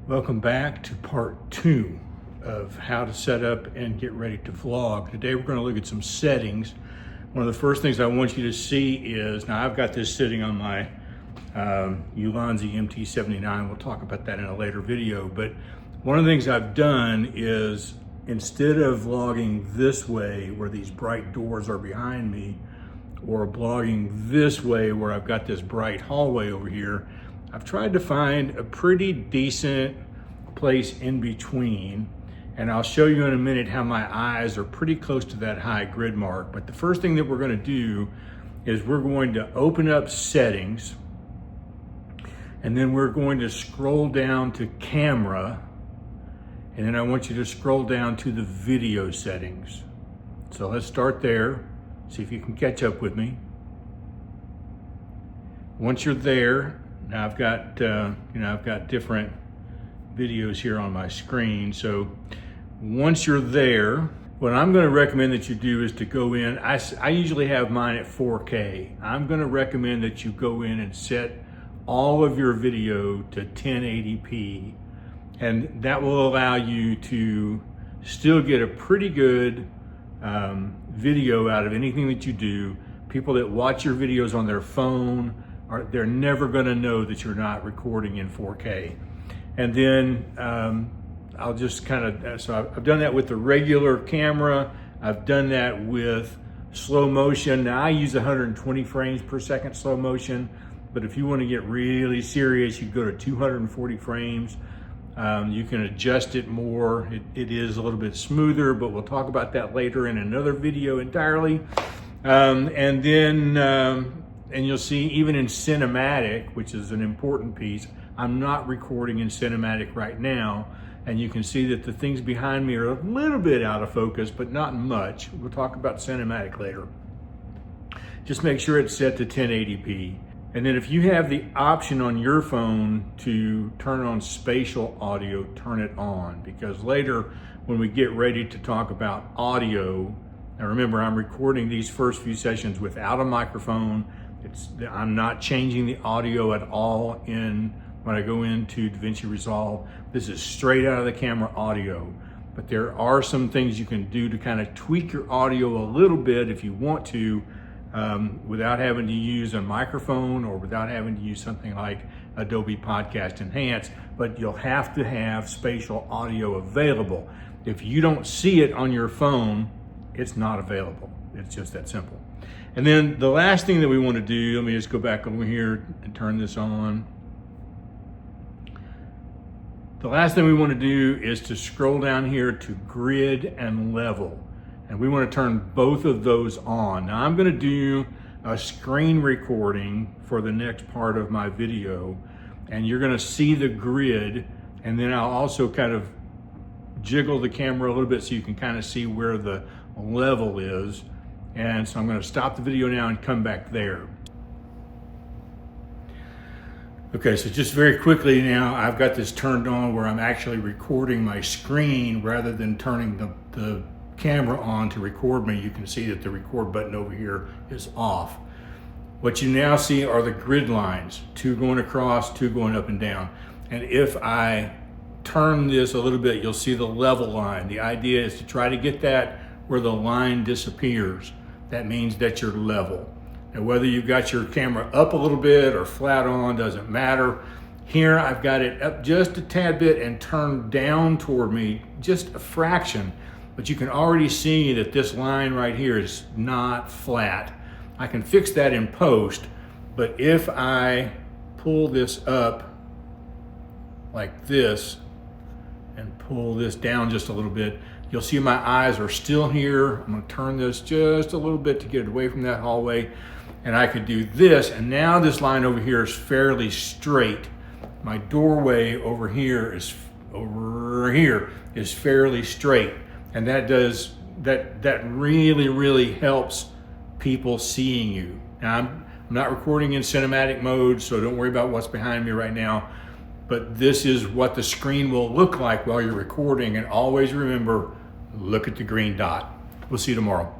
Welcome back to part 2 of how to set up and get ready to vlog. Today we're going to look at some settings. One of the first things I want you to see is, now I've got this sitting on my Ulanzi MT79. We'll talk about that in a later video, but one of the things I've done is, instead of vlogging this way where these bright doors are behind me, or vlogging this way where I've got this bright hallway over here, I've tried to find a pretty decent place in between, and I'll show you in a minute how my eyes are pretty close to that high grid mark. But the first thing that we're going to do is we're going to open up settings, and then we're going to scroll down to camera, and then I want you to scroll down to the video settings. So let's start there, see if you can catch up with me. Once you're there, now I've got different videos here on my screen. So once you're there, what I'm going to recommend that you do is to go in. I usually have mine at 4K. I'm going to recommend that you go in and set all of your video to 1080p, and that will allow you to still get a pretty good video out of anything that you do. People that watch your videos on their phone, they're never going to know that you're not recording in 4K. And then I'll just so I've done that with the regular camera. I've done that with slow motion. Now I use 120 frames per second slow motion, but if you want to get really serious, you go to 240 frames. You can adjust it more. It is a little bit smoother, but we'll talk about that later in another video entirely. And you'll see, even in cinematic, which is an important piece, I'm not recording in cinematic right now. And you can see that the things behind me are a little bit out of focus, but not much. We'll talk about cinematic later. Just make sure it's set to 1080p. And then if you have the option on your phone to turn on spatial audio, turn it on, because later when we get ready to talk about audio, now remember, I'm recording these first few sessions without a microphone. I'm not changing the audio at all when I go into DaVinci Resolve. This is straight out of the camera audio. But there are some things you can do to kind of tweak your audio a little bit if you want to, without having to use a microphone or without having to use something like Adobe Podcast Enhance, but you'll have to have spatial audio available. If you don't see it on your phone, it's not available. It's just that simple. And then the last thing that we want to do, let me just go back over here and turn this on. The last thing we want to do is to scroll down here to grid and level. And we want to turn both of those on. Now I'm going to do a screen recording for the next part of my video, and you're going to see the grid, and then I'll also kind of jiggle the camera a little bit so you can kind of see where the level is. And so I'm going to stop the video now and come back there. Okay, so just very quickly now, I've got this turned on where I'm actually recording my screen rather than turning the camera on to record me. You can see that the record button over here is off. What you now see are the grid lines, 2 going across, 2 going up and down. And if I turn this a little bit, you'll see the level line. The idea is to try to get that where the line disappears. That means that you're level. Now, whether you've got your camera up a little bit or flat on, doesn't matter. Here, I've got it up just a tad bit and turned down toward me, just a fraction. But you can already see that this line right here is not flat. I can fix that in post, but if I pull this up like this and pull this down just a little bit, you'll see my eyes are still here. I'm going to turn this just a little bit to get it away from that hallway. And I could do this, and now this line over here is fairly straight. My doorway over here is fairly straight. And that really helps people seeing you. Now I'm not recording in cinematic mode, so don't worry about what's behind me right now. But this is what the screen will look like while you're recording, and always remember, look at the green dot. We'll see you tomorrow.